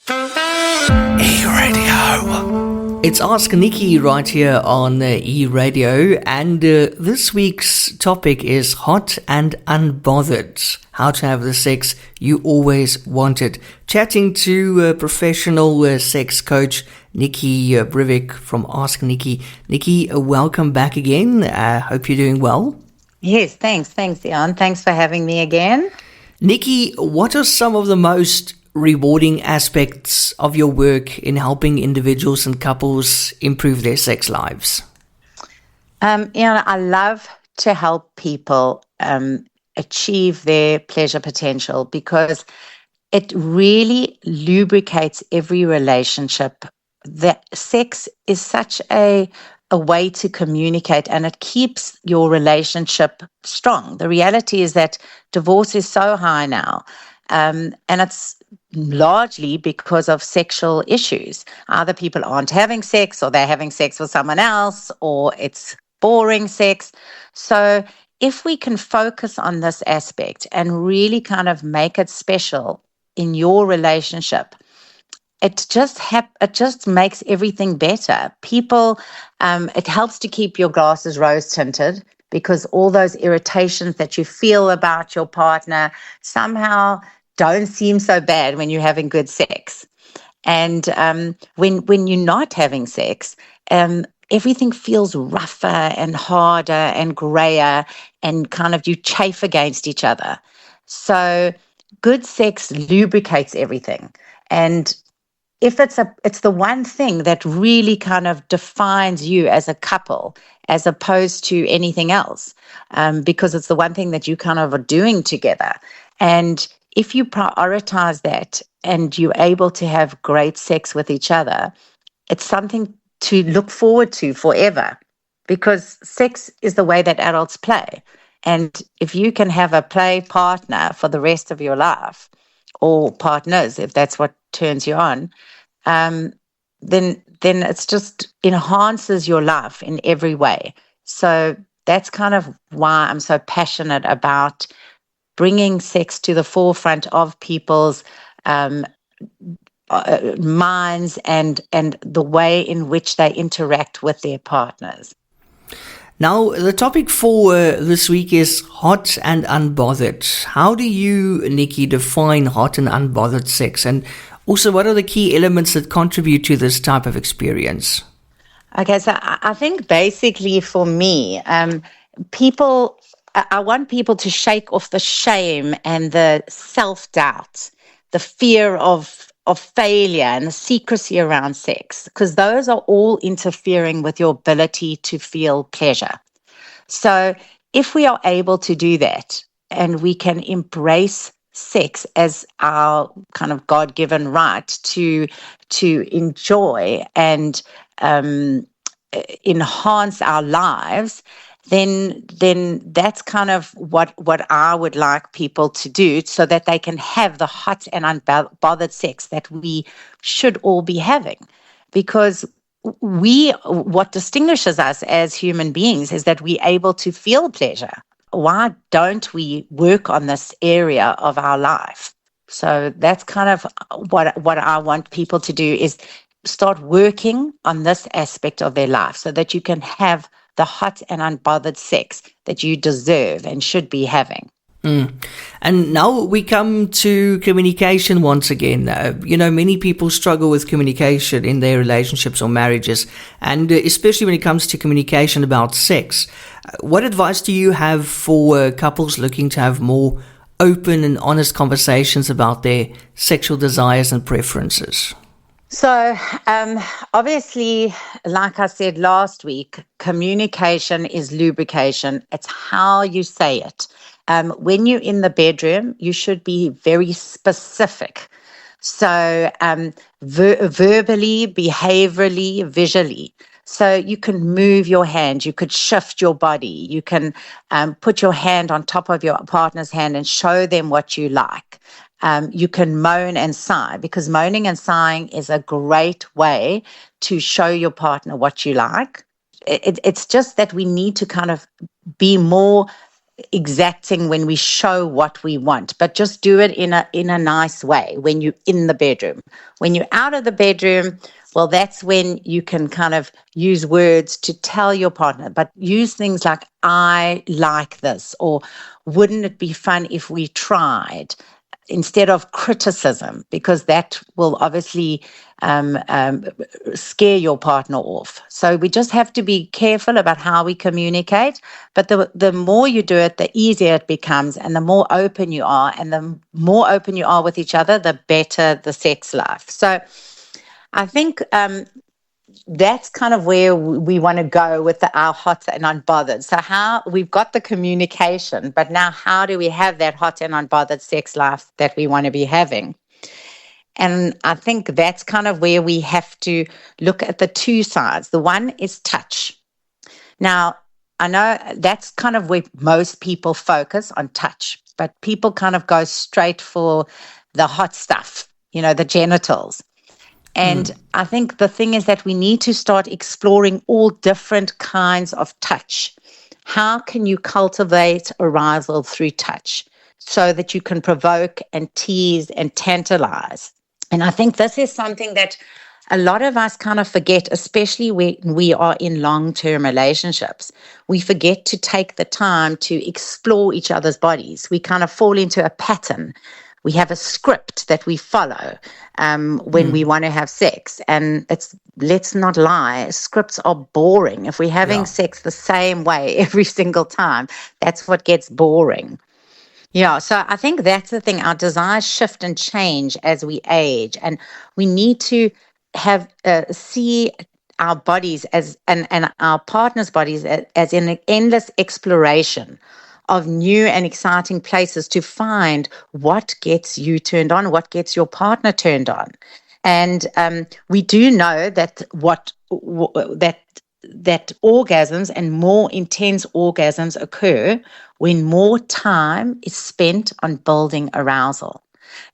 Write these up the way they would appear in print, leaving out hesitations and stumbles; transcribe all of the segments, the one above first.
eRadio. It's Ask Nicki right here on eRadio, and this week's topic is Hot and Unbothered. How to have the sex you always wanted. Chatting to professional sex coach Nicki Brivik from Ask Nicki. Nicki, welcome back again. Hope you're doing well. Yes, thanks, Ian. Thanks for having me again. Nicki, what are some of the most rewarding aspects of your work in helping individuals and couples improve their sex lives? I love to help people achieve their pleasure potential because it really lubricates every relationship. That sex is such a way to communicate, and it keeps your relationship strong. The reality is that divorce is so high now, and it's largely because of sexual issues. Either people aren't having sex, or they're having sex with someone else, or it's boring sex. So if we can focus on this aspect and really kind of make it special in your relationship, it just makes everything better. People, it helps to keep your glasses rose tinted, because all those irritations that you feel about your partner somehow don't seem so bad when you're having good sex. And when you're not having sex, everything feels rougher and harder and grayer, and kind of you chafe against each other. So good sex lubricates everything. And if it's the one thing that really kind of defines you as a couple, as opposed to anything else, because it's the one thing that you kind of are doing together. And if you prioritize that and you're able to have great sex with each other, it's something to look forward to forever, because sex is the way that adults play. And if you can have a play partner for the rest of your life, or partners, if that's what turns you on, then it's just enhances your life in every way. So that's kind of why I'm so passionate about bringing sex to the forefront of people's minds and the way in which they interact with their partners. Now, the topic for this week is hot and unbothered. How do you, Nicki, define hot and unbothered sex? And also, what are the key elements that contribute to this type of experience? Okay, so I think basically for me, I want people to shake off the shame and the self-doubt, the fear of failure and the secrecy around sex, because those are all interfering with your ability to feel pleasure. So if we are able to do that, and we can embrace sex as our kind of God-given right to enjoy and enhance our lives, then that's kind of what I would like people to do, so that they can have the hot and unbothered sex that we should all be having. Because what distinguishes us as human beings is that we're able to feel pleasure. Why don't we work on this area of our life? So that's kind of what I want people to do, is start working on this aspect of their life, so that you can have the hot and unbothered sex that you deserve and should be having. And now we come to communication once again. Many people struggle with communication in their relationships or marriages, and especially when it comes to communication about sex. What advice do you have for couples looking to have more open and honest conversations about their sexual desires and preferences? So obviously, like I said last week, communication is lubrication. It's how you say it. When you're in the bedroom, you should be very specific. So verbally, behaviorally, visually. So you can move your hand, you could shift your body, you can put your hand on top of your partner's hand and show them what you like. You can moan and sigh, because moaning and sighing is a great way to show your partner what you like. It's just that we need to kind of be more exacting when we show what we want, but just do it in a nice way when you're in the bedroom. When you're out of the bedroom, well, that's when you can kind of use words to tell your partner, but use things like, I like this, or wouldn't it be fun if we tried, instead of criticism, because that will obviously scare your partner off. So we just have to be careful about how we communicate. But the more you do it, the easier it becomes, and the more open you are, and the more open you are with each other, the better the sex life. So I think that's kind of where we want to go with our hot and unbothered. So how we've got the communication, but now how do we have that hot and unbothered sex life that we want to be having? And I think that's kind of where we have to look at the two sides. The one is touch. Now, I know that's kind of where most people focus on touch, but people kind of go straight for the hot stuff, the genitals. And I think the thing is that we need to start exploring all different kinds of touch. How can you cultivate arousal through touch so that you can provoke and tease and tantalize? And I think this is something that a lot of us kind of forget, especially when we are in long-term relationships. We forget to take the time to explore each other's bodies. We kind of fall into a pattern. We have a script that we follow when we want to have sex. And let's not lie, scripts are boring. If we're having sex the same way every single time, that's what gets boring. Yeah, so I think that's the thing. Our desires shift and change as we age. And we need to see our bodies and our partner's bodies as an endless exploration of new and exciting places to find what gets you turned on, what gets your partner turned on. And we do know that that orgasms and more intense orgasms occur when more time is spent on building arousal.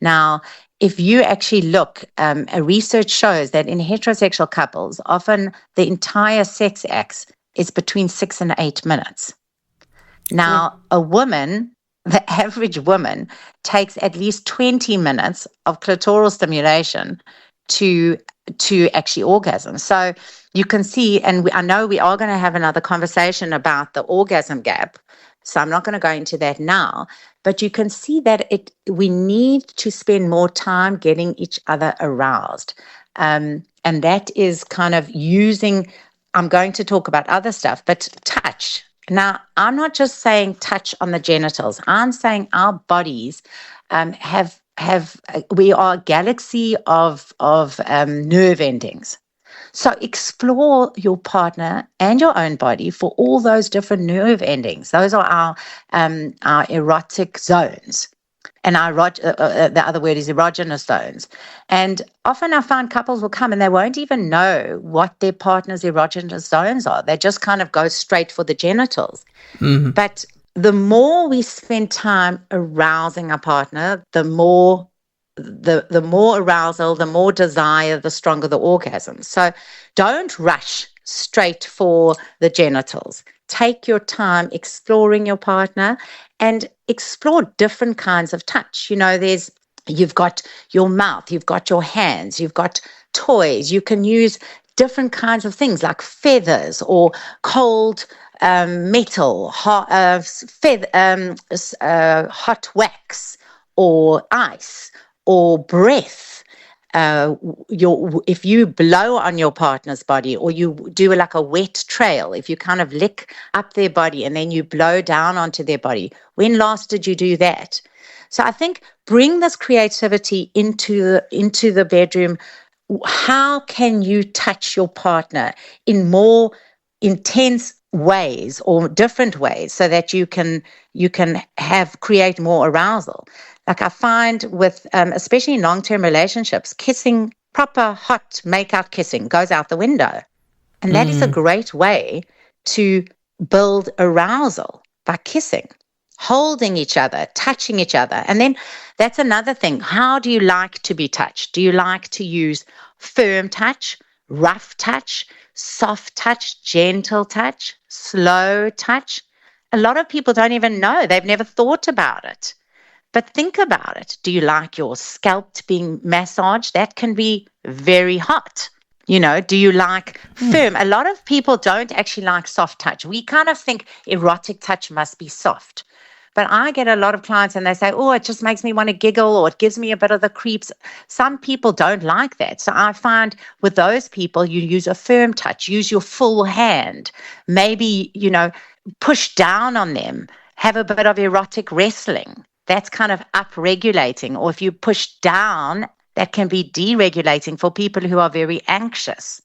Now, if you actually look, research shows that in heterosexual couples, often the entire sex act is between 6 and 8 minutes. Now, a woman, the average woman, takes at least 20 minutes of clitoral stimulation to actually orgasm. So you can see, and I know we are going to have another conversation about the orgasm gap, so I'm not going to go into that now, but you can see that we need to spend more time getting each other aroused. And that is kind of using, I'm going to talk about other stuff, but touch. Now, I'm not just saying touch on the genitals. I'm saying our bodies we are a galaxy of nerve endings. So explore your partner and your own body for all those different nerve endings. Those are our erotic zones. And the other word is erogenous zones. And often I find couples will come and they won't even know what their partner's erogenous zones are. They just kind of go straight for the genitals. Mm-hmm. But the more we spend time arousing our partner, the more arousal, the more desire, the stronger the orgasm. So don't rush straight for the genitals. Take your time exploring your partner and explore different kinds of touch. You've got your mouth, you've got your hands, you've got toys. You can use different kinds of things like feathers or cold metal, hot wax or ice or breath. If you blow on your partner's body, or you do like a wet trail, if you kind of lick up their body and then you blow down onto their body, when last did you do that? So I think bring this creativity into the bedroom. How can you touch your partner in more intense ways or different ways so that you can create more arousal? Like I find with, especially in long-term relationships, kissing, proper hot make-out kissing goes out the window. And that is a great way to build arousal, by kissing, holding each other, touching each other. And then that's another thing. How do you like to be touched? Do you like to use firm touch, rough touch, soft touch, gentle touch, slow touch? a lot of people don't even know. They've never thought about it. But think about it. Do you like your scalp being massaged? That can be very hot. Do you like firm? A lot of people don't actually like soft touch. We kind of think erotic touch must be soft. But I get a lot of clients and they say, oh, it just makes me want to giggle, or it gives me a bit of the creeps. Some people don't like that. So I find with those people, you use a firm touch, use your full hand, maybe, push down on them, have a bit of erotic wrestling. That's kind of upregulating. Or if you push down, that can be deregulating for people who are very anxious.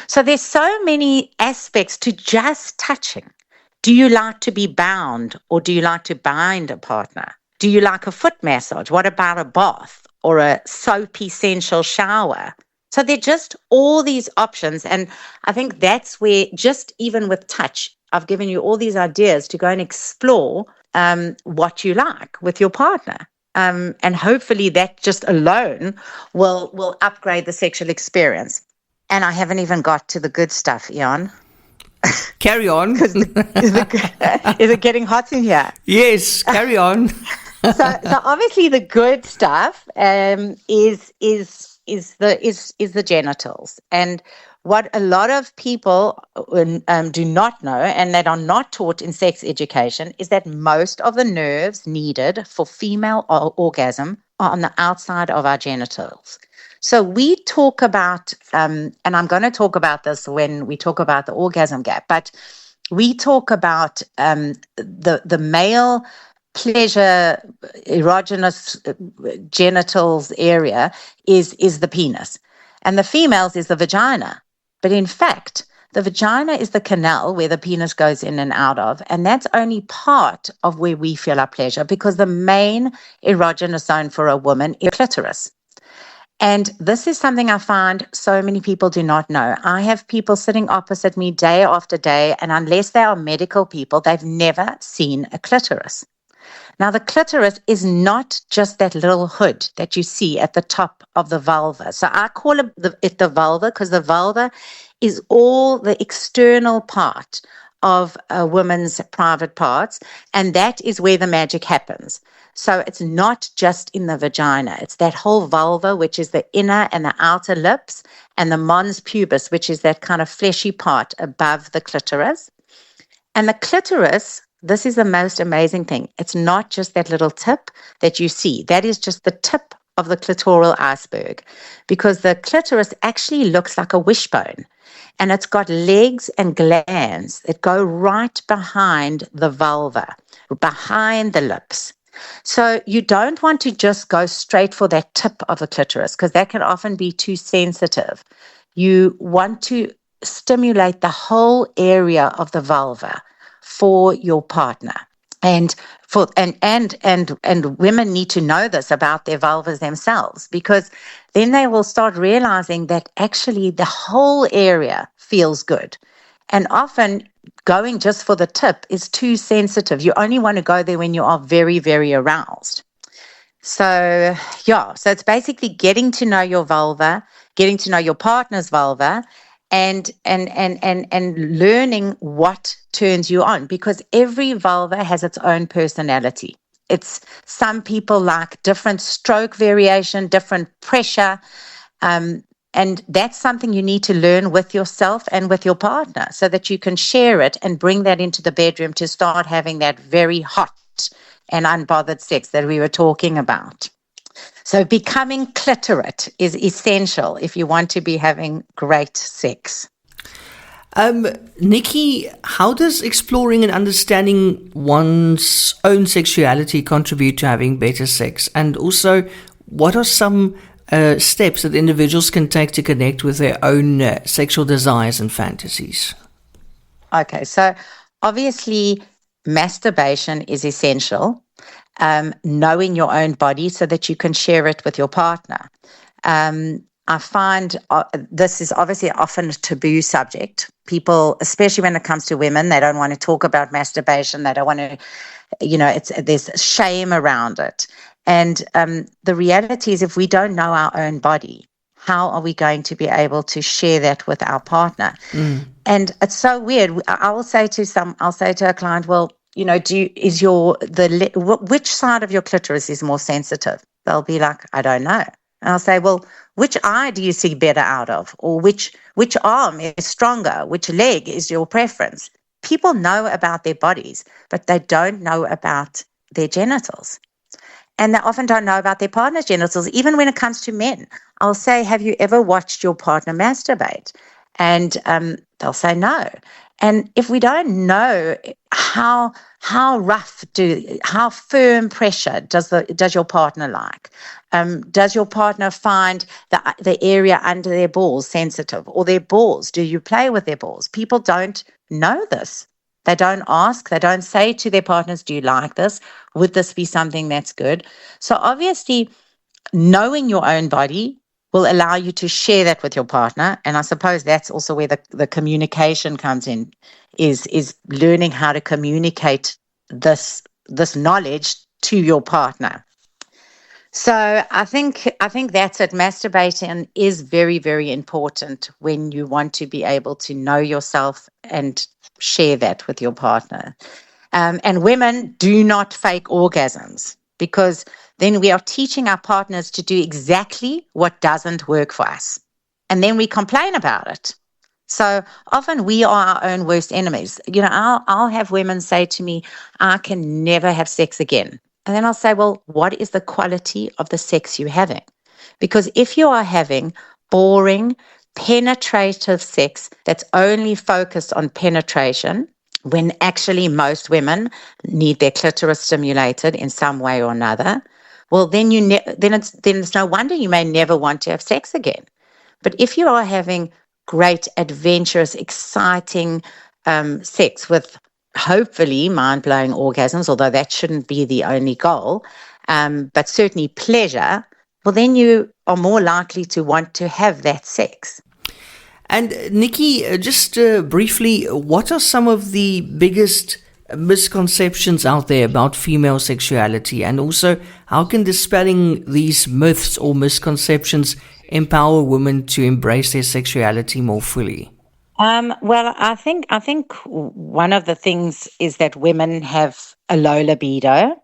So there's so many aspects to just touching. Do you like to be bound, or do you like to bind a partner? Do you like a foot massage? What about a bath or a soapy sensual shower? So there are just all these options. And I think that's where, just even with touch, I've given you all these ideas to go and explore what you like with your partner. And hopefully that just alone will upgrade the sexual experience. And I haven't even got to the good stuff, Ian. Carry on. Is it getting hot in here? Yes, carry on. So obviously the good stuff is the genitals. And what a lot of people do not know, and that are not taught in sex education, is that most of the nerves needed for female orgasm are on the outside of our genitals. So we talk about, and I'm going to talk about this when we talk about the orgasm gap, but we talk about the male pleasure erogenous genitals area is the penis, and the females is the vagina. But in fact, the vagina is the canal where the penis goes in and out of, and that's only part of where we feel our pleasure, because the main erogenous zone for a woman is clitoris. And this is something I find so many people do not know. I have people sitting opposite me day after day, and unless they are medical people, they've never seen a clitoris. Now, the clitoris is not just that little hood that you see at the top of the vulva. So I call it the vulva, because the vulva is all the external part of a woman's private parts, and that is where the magic happens. So it's not just in the vagina. It's that whole vulva, which is the inner and the outer lips, and the mons pubis, which is that kind of fleshy part above the clitoris. And the clitoris, this is the most amazing thing. It's not just that little tip that you see. That is just the tip of the clitoral iceberg, because the clitoris actually looks like a wishbone, and it's got legs and glands that go right behind the vulva, behind the lips. So you don't want to just go straight for that tip of the clitoris, because that can often be too sensitive. You want to stimulate the whole area of the vulva for your partner. And women need to know this about their vulvas themselves, because then they will start realizing that actually the whole area feels good. And often going just for the tip is too sensitive. You only want to go there when you are very, very aroused. So it's basically getting to know your vulva, getting to know your partner's vulva, and learning what turns you on, because every vulva has its own personality. It's some people like different stroke variation, different pressure, and that's something you need to learn with yourself and with your partner, so that you can share it and bring that into the bedroom to start having that very hot and unbothered sex that we were talking about. So becoming clitorate is essential if you want to be having great sex. Nicki, how does exploring and understanding one's own sexuality contribute to having better sex? And also, what are some steps that individuals can take to connect with their own sexual desires and fantasies? Okay, so obviously masturbation is essential. Knowing your own body so that you can share it with your partner. I find this is obviously often a taboo subject. People, especially when it comes to women, they don't want to talk about masturbation. They don't want to, there's shame around it. And the reality is, if we don't know our own body, how are we going to be able to share that with our partner? And it's so weird. I'll say to a client, well, which side of your clitoris is more sensitive? They'll be like, I don't know. And I'll say, well, which eye do you see better out of? Or which arm is stronger? Which leg is your preference? People know about their bodies, but they don't know about their genitals. And they often don't know about their partner's genitals, even when it comes to men. I'll say, have you ever watched your partner masturbate? And they'll say no. And if we don't know how firm pressure does your partner like? Does your partner find the area under their balls sensitive, or their balls? Do you play with their balls? People don't know this. They don't ask. They don't say to their partners, do you like this? Would this be something that's good? So obviously, knowing your own body will allow you to share that with your partner. And I suppose that's also where the communication comes in, is learning how to communicate this knowledge to your partner. So I think that's it. Masturbating is very, very important when you want to be able to know yourself and share that with your partner. And women, do not fake orgasms, because then we are teaching our partners to do exactly what doesn't work for us. And then we complain about it. So often we are our own worst enemies. I'll have women say to me, I can never have sex again. And then I'll say, well, what is the quality of the sex you're having? Because if you are having boring, penetrative sex that's only focused on penetration, when actually most women need their clitoris stimulated in some way or another, well, then it's no wonder you may never want to have sex again. But if you are having great, adventurous, exciting sex with hopefully mind-blowing orgasms, although that shouldn't be the only goal, but certainly pleasure, well, then you are more likely to want to have that sex. And Nicki, just briefly, what are some of the biggest misconceptions out there about female sexuality? And also, how can dispelling these myths or misconceptions empower women to embrace their sexuality more fully? Well, I think one of the things is that women have a low libido.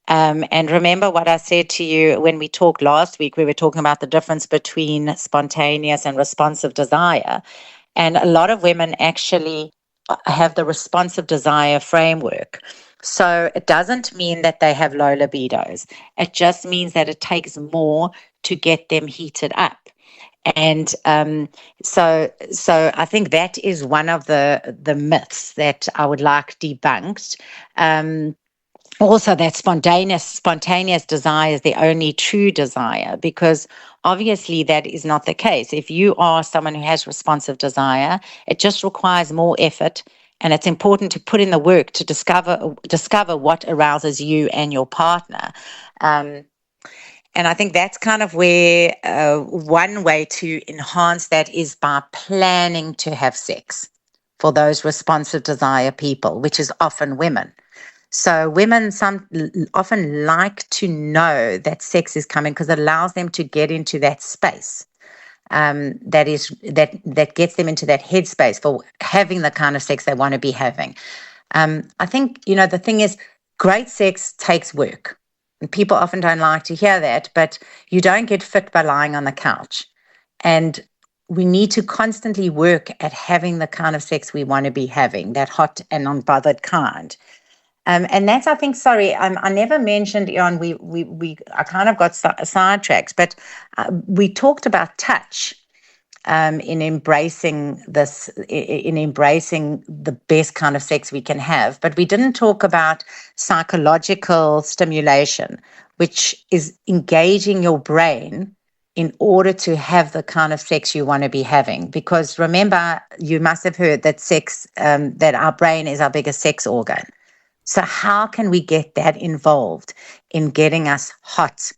And remember what I said to you when we talked last week, we were talking about the difference between spontaneous and responsive desire. And a lot of women actually have the responsive desire framework. So it doesn't mean that they have low libidos. It just means that it takes more to get them heated up. And so I think that is one of the myths that I would like debunked. Also, that spontaneous desire is the only true desire, because obviously that is not the case. If you are someone who has responsive desire, it just requires more effort, and it's important to put in the work to discover what arouses you and your partner. And I think that's kind of where one way to enhance that is by planning to have sex for those responsive desire people, which is often women. So women often like to know that sex is coming because it allows them to get into that space that gets them into that headspace for having the kind of sex they want to be having. I think, the thing is, great sex takes work. And people often don't like to hear that, but you don't get fit by lying on the couch. And we need to constantly work at having the kind of sex we want to be having, that hot and unbothered kind. And that's, I think, I never mentioned, Ian, I kind of got sidetracked, but we talked about touch in embracing the best kind of sex we can have. But we didn't talk about psychological stimulation, which is engaging your brain in order to have the kind of sex you want to be having. Because remember, you must have heard that that our brain is our biggest sex organ. So how can we get that involved in getting us hot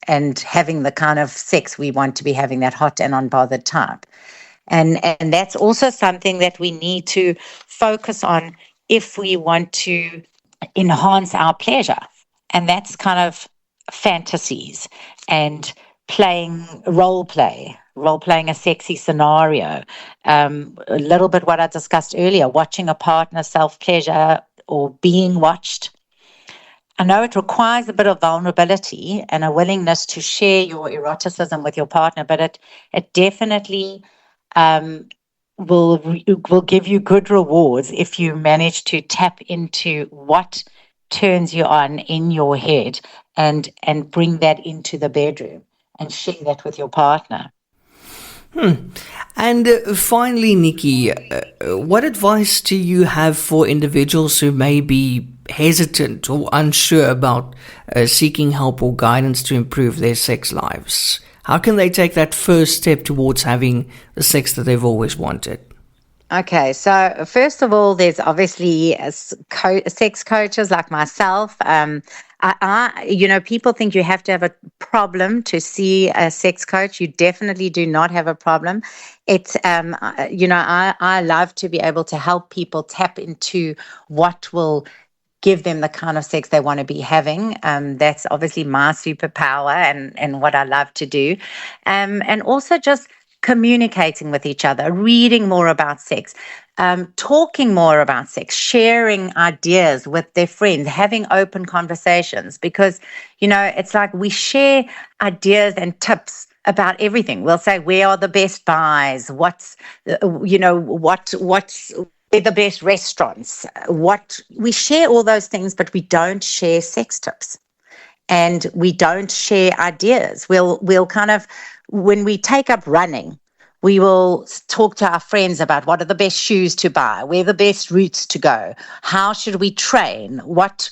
and having the kind of sex we want to be having, that hot and unbothered type? And that's also something that we need to focus on if we want to enhance our pleasure. And that's kind of fantasies and role-playing a sexy scenario. A little bit what I discussed earlier, watching a partner self-pleasure or being watched. I know it requires a bit of vulnerability and a willingness to share your eroticism with your partner, but it definitely will give you good rewards if you manage to tap into what turns you on in your head and bring that into the bedroom and share that with your partner. And finally, Nikki, what advice do you have for individuals who may be hesitant or unsure about seeking help or guidance to improve their sex lives? How can they take that first step towards having the sex that they've always wanted? Okay, so first of all, there's obviously sex coaches like myself. People think you have to have a problem to see a sex coach. You definitely do not have a problem. It's, I love to be able to help people tap into what will give them the kind of sex they want to be having. That's obviously my superpower and what I love to do. And also just communicating with each other, reading more about sex, talking more about sex, sharing ideas with their friends, having open conversations, because, it's like we share ideas and tips about everything. We'll say, where are the best buys? What's the best restaurants? We share all those things, but we don't share sex tips. And we don't share ideas. We'll kind of, when we take up running, we will talk to our friends about what are the best shoes to buy, where are the best routes to go, how should we train, what,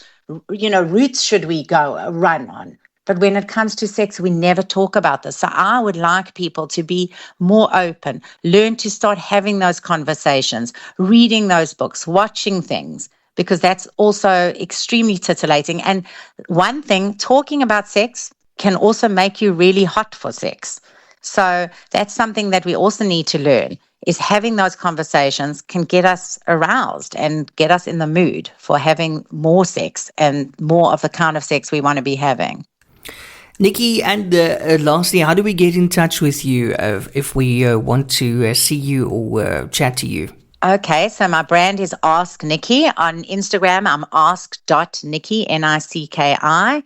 routes should we go run on. But when it comes to sex, we never talk about this. So I would like people to be more open, learn to start having those conversations, reading those books, watching things, because that's also extremely titillating. And one thing, talking about sex can also make you really hot for sex. So that's something that we also need to learn, is having those conversations can get us aroused and get us in the mood for having more sex and more of the kind of sex we want to be having. Nikki, and lastly, how do we get in touch with you if we want to see you or chat to you? Okay, so my brand is Ask Nicki. On Instagram, I'm ask.nicki, Nicki.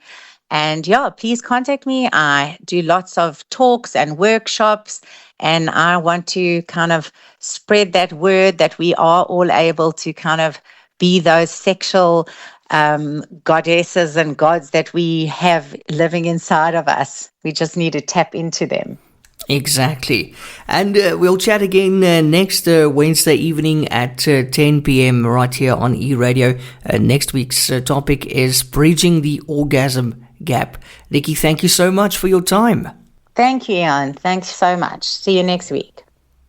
And please contact me. I do lots of talks and workshops, and I want to kind of spread that word that we are all able to kind of be those sexual goddesses and gods that we have living inside of us. We just need to tap into them. Exactly. And we'll chat again next Wednesday evening at 10 p.m. right here on eRadio. Next week's topic is Bridging the Orgasm Gap. Nikki, thank you so much for your time. Thank you, Ian. Thanks so much. See you next week.